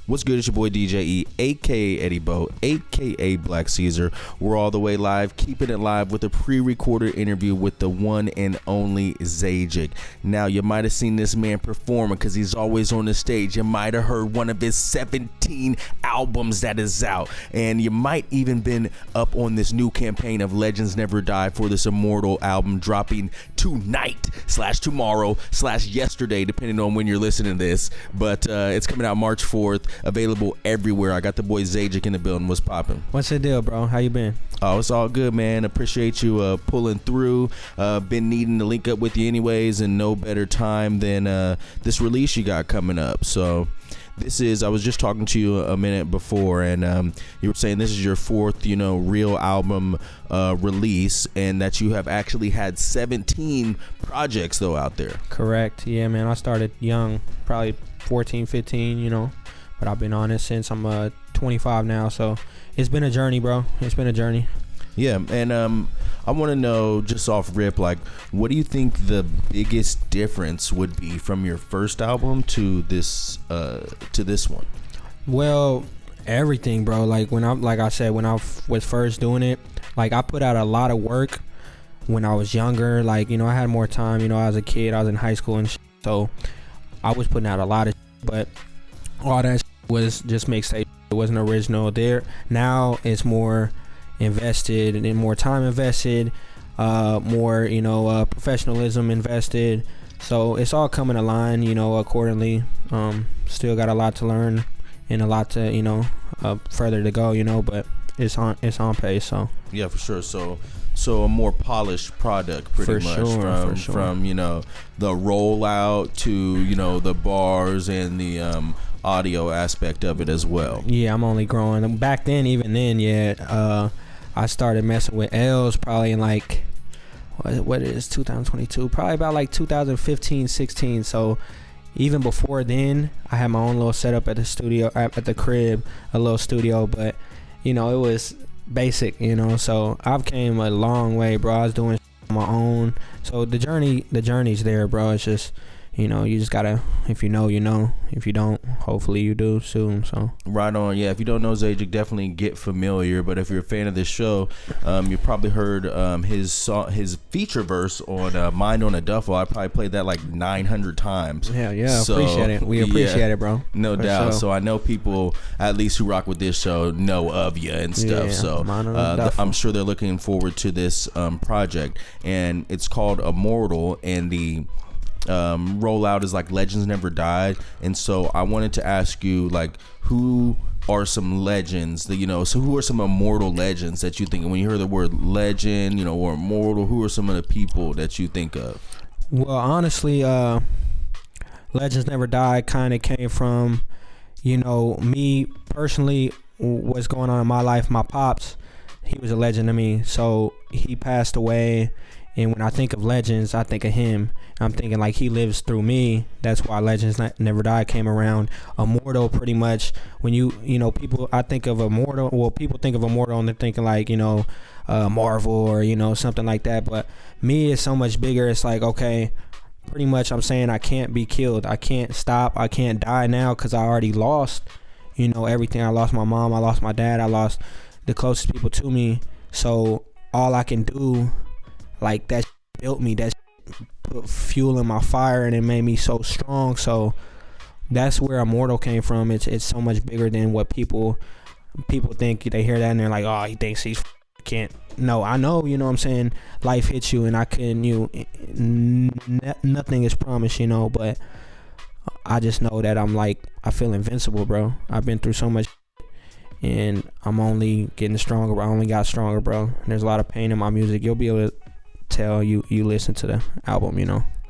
What's good? It's your boy DJ E, aka Eddie Bo, aka Black Caesar. We're all the way live, keeping it live with a pre-recorded interview with the one and only ZAJIKC. Now, you might have seen this man performing because he's always on the stage. You might have heard one of his 17 albums that is out, and you might even been up on this new campaign of Legends Never Die for this Immortal album dropping tonight / tomorrow / yesterday, depending on when you're listening to this. But it's coming out March 4th. Available everywhere. I got the boy ZAJIKC in the building. What's popping? What's the deal, bro? How you been? Oh, it's all good, man. Appreciate you pulling through. Been needing to link up with you anyways, and no better time than this release you got coming up. So this is, I was just talking to you a minute before, and you were saying this is your fourth, real album release, and that you have actually had 17 projects though out there. Correct. Yeah, man. I started young, probably 14, 15, but I've been on it since I'm 25 now. So it's been a journey, bro. It's been a journey. Yeah, and I want to know, just off rip, like, what do you think the biggest difference would be from your first album to this one? Well, everything, bro. Like when I said, when I was first doing it, like I put out a lot of work when I was younger. Like, I had more time. I was a kid. I was in high school and so I was putting out a lot of but all that was just mixtape. It wasn't original there. Now it's more invested and more time invested, more professionalism invested. So it's all coming aligned, accordingly. Still got a lot to learn and a lot to further to go, but it's on pace. So yeah, for sure. So a more polished product, pretty much, from the rollout to the bars and the audio aspect of it as well. Yeah, I'm only growing. Back then, even then, I started messing with L's probably in like what is 2022, probably about like 2015, 16. So even before then, I had my own little setup at the studio, at the crib, a little studio, but it was basic, so I've came a long way, bro. I was doing on my own. So the journey's there, bro. It's just you just gotta, if you know, if you don't, hopefully you do soon. So right on. Yeah, if you don't know ZAJIKC, definitely get familiar. But if you're a fan of this show, you probably heard his feature verse on Mind on a Duffel. I probably played that like 900 times. Yeah, so, appreciate it. We appreciate it, bro. No doubt. So I know people, at least who rock with this show, know of you and stuff. So I'm sure they're looking forward to this project, and it's called Immortal, and the rollout is like Legends Never Died. And so I wanted to ask you, like, who are some legends that so who are some immortal legends that you think, when you hear the word legend or immortal, who are some of the people that you think of? Well, honestly, Legends Never Die kind of came from me personally, what's going on in my life. My pops, he was a legend to me, so he passed away. And when I think of legends, I think of him. I'm thinking like he lives through me. That's why Legends Never Die came around. Immortal, pretty much. When people, I think of Immortal. Well, people think of Immortal and they're thinking like Marvel or something like that. But me, it's so much bigger. It's like, okay, pretty much I'm saying I can't be killed. I can't stop. I can't die now because I already lost everything. I lost my mom. I lost my dad. I lost the closest people to me. So all I can do, like, that built me, that put fuel in my fire, and it made me so strong. So that's where Immortal came from. It's so much bigger than what people think. They hear that and they're like, oh, he thinks he's can't. No, I know, what I'm saying, life hits you, and I couldn't, nothing is promised, but I just know that I feel invincible, bro. I've been through so much, and I'm only getting stronger. I only got stronger, bro. There's a lot of pain in my music. You'll be able to tell you listen to the album,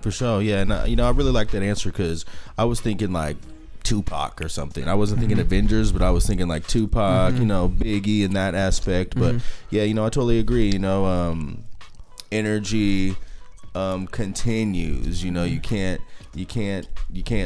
For sure, yeah. And I really like that answer, because I was thinking like Tupac or something. I wasn't thinking Avengers, but I was thinking like Tupac, Biggie in that aspect. But yeah, I totally agree. Energy, continues. You know, you can't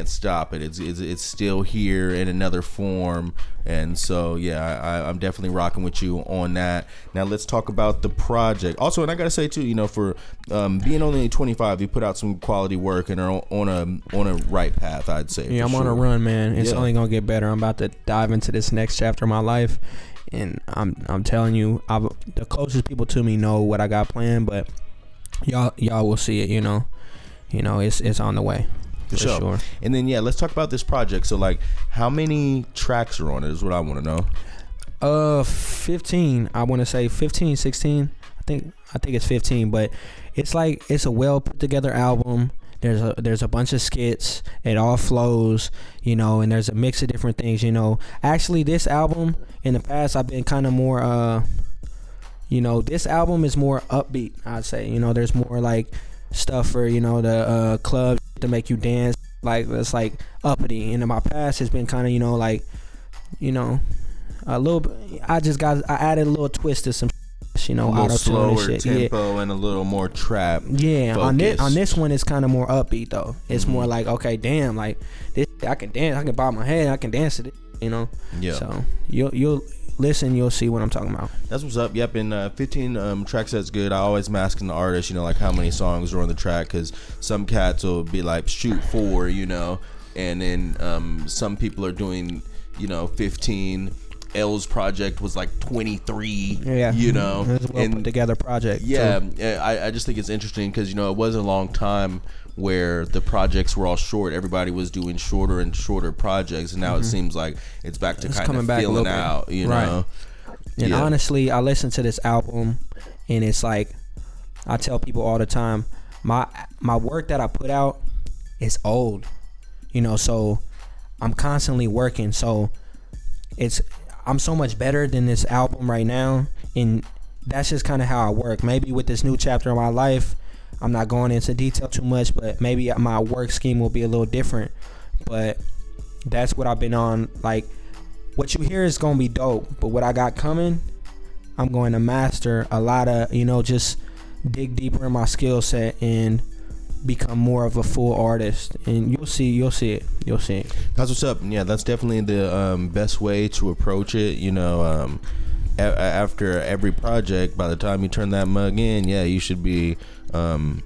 stop it. It's still here in another form. And so yeah, I'm definitely rocking with you on that. Now let's talk about the project. Also, and I gotta say too, you know, for being only 25, you put out some quality work and are on a right path, I'd say. Yeah, I'm on a run, man. It's only gonna get better. I'm about to dive into this next chapter of my life, and I'm telling you, the closest people to me know what I got planned, but y'all will see it. You know, it's on the way. For sure. And then let's talk about this project. So like, how many tracks are on it is what I want to know. 15. I want to say 15, 16. I think it's 15, but it's like, it's a well put together album. There's a bunch of skits. It all flows, you know, and there's a mix of different things, you know. Actually, this album in the past, I've been kind of more you know, this album is more upbeat, I'd say. You know, there's more like stuff for, you know, the clubs to make you dance, like it's like uppity. And in my past it's been kind of, you know, like, you know, a little bit. I added a little twist to some, you know, a little slower shit. tempo and a little more trap. Yeah, focus. on this one it's kind of more upbeat though. It's more like, okay, damn, like this, I can dance, I can bob my head, I can dance to it, you know. Yeah. So you'll listen, you'll see what I'm talking about. That's what's up. Yep. And 15 tracks, that's good. I always asking the artist, you know, like how many songs are on the track, because some cats will be like shoot 4, you know, and then some people are doing, you know, 15. L's project was like 23. Yeah, you know, it was a well put together project. Yeah, I just think it's interesting because, you know, it was a long time where the projects were all short. Everybody was doing shorter and shorter projects, and now it seems like it's back to kind of filling out, you know. And honestly, I listen to this album and it's like, I tell people all the time, my work that I put out is old, you know, so I'm constantly working. So I'm so much better than this album right now, and that's just kind of how I work. Maybe with this new chapter of my life, I'm not going into detail too much, but maybe my work scheme will be a little different. But that's what I've been on. Like, what you hear is going to be dope, but what I got coming, I'm going to master a lot of, you know, just dig deeper in my skill set and become more of a full artist. And you'll see it. That's what's up. Yeah, that's definitely the best way to approach it, you know. After every project, by the time you turn that mug in, you should be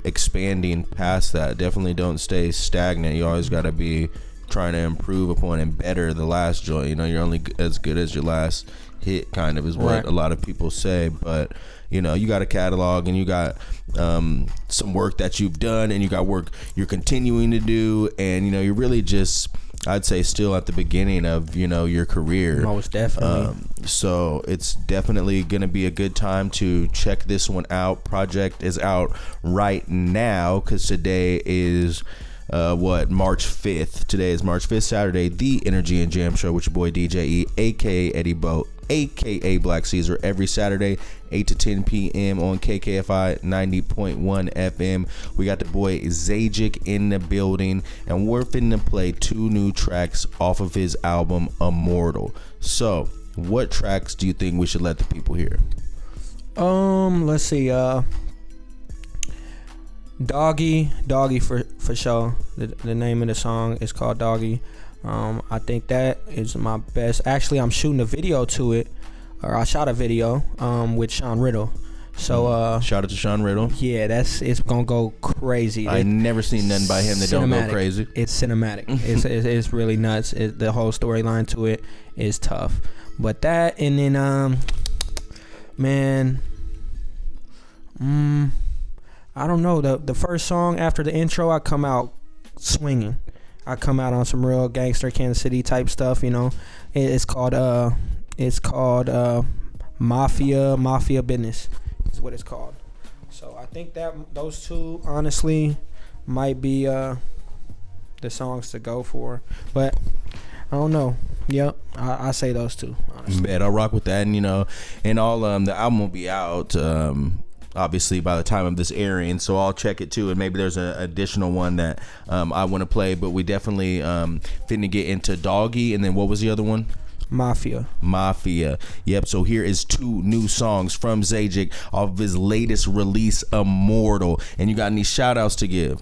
expanding past that. Definitely don't stay stagnant. You always got to be trying to improve upon and better the last joint. You know, you're only as good as your last hit, kind of is what a lot of people say. But you know, you got a catalog and you got some work that you've done, and you got work you're continuing to do, and you know, you're really just, I'd say, still at the beginning of, you know, your career. Most definitely. So it's definitely going to be a good time to check this one out. Project is out right now because today is March 5th. Today is March 5th, Saturday, the Energy and Jam Show with your boy DJ E, aka Eddie Bo, aka Black Caesar, every Saturday 8 to 10 p.m. on KKFI 90.1 FM. We got the boy ZAJIKC in the building, and we're finna play 2 new tracks off of his album IMMORTAL. So what tracks do you think we should let the people hear? Let's see. Doggy for sure. The name of the song is called Doggy. I think that is my best. Actually, I'm shooting a video to it, or I shot a video with Sean Riddle. So shout out to Sean Riddle. Yeah, it's gonna go crazy. I never seen nothing by him that don't go crazy. It's cinematic. it's really nuts. The whole storyline to it is tough. But that, and then man, I don't know, the first song after the intro, I come out swinging. I come out on some real gangster Kansas City type stuff, you know. It's called Mafia Business is what it's called. So I think that those 2 honestly might be the songs to go for. But I don't know. Yep, I say those 2, honestly. Bet I'll rock with that, and you know, and all the album will be out obviously by the time of this airing, so I'll check it too, and maybe there's an additional one that I want to play. But we definitely finna get into Doggy, and then what was the other one? Mafia. Yep. So here is 2 new songs from ZAJIC off of his latest release, Immortal. And you got any shout outs to give?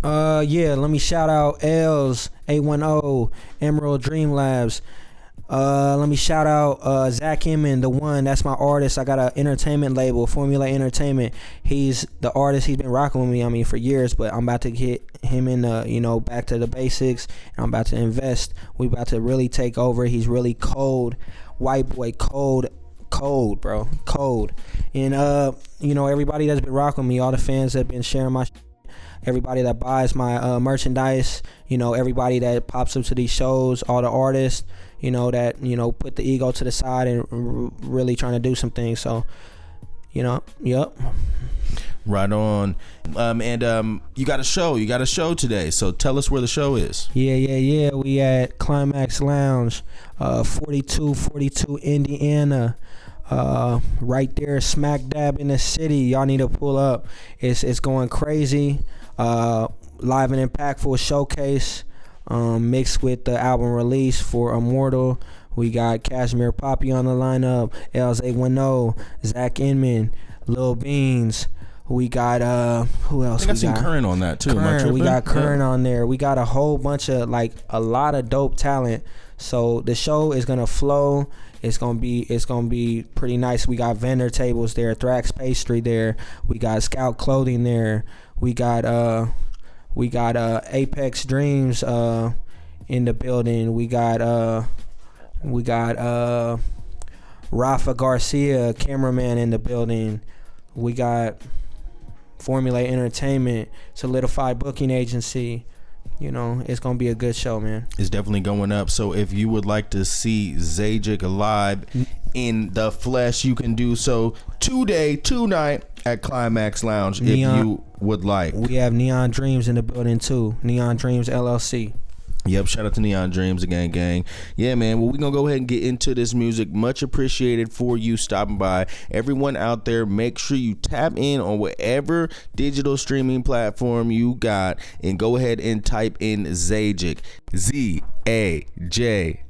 Yeah, let me shout out Els 810, Emerald Dream Labs. Let me shout out Zach Inman, the one. That's my artist. I got an entertainment label, Formula Entertainment. He's the artist. He's been rocking with me, I mean, for years. But I'm about to get him in the, back to the basics. And I'm about to invest. We about to really take over. He's really cold, white boy, cold, bro, cold. And everybody that's been rocking with me, all the fans that have been sharing my. Everybody that buys my merchandise, everybody that pops up to these shows, all the artists, that put the ego to the side and really trying to do some things. So, yep. Right on. And you got a show today. So tell us where the show is. Yeah. We at Climax Lounge, 4242 Indiana. Right there, smack dab in the city. Y'all need to pull up. It's going crazy. Live and impactful showcase, mixed with the album release for Immortal. We got Cashmere Poppy on the lineup, Els 810, Zach Inman, Lil Beans. We got who else? I think I seen Current on that too. Current, we got Current on there. We got a whole bunch of a lot of dope talent. So the show is gonna flow. It's gonna be pretty nice. We got vendor tables there, Thrax Pastry there. We got Scout Clothing there. We got Apex Dreams in the building. We got Rafa Garcia, cameraman, in the building. We got Formula Entertainment, Solidified Booking Agency. It's gonna be a good show, man. It's definitely going up. So if you would like to see ZAJIC live in the flesh, you can do so tonight at Climax Lounge. If you would like. We have Neon Dreams in the building too. Neon Dreams LLC. Yep, shout out to Neon Dreams again, gang. Yeah, man. Well, we're going to go ahead and get into this music. Much appreciated for you stopping by. Everyone out there, make sure you tap in on whatever digital streaming platform you got and go ahead and type in ZAJIC. ZAJIKC.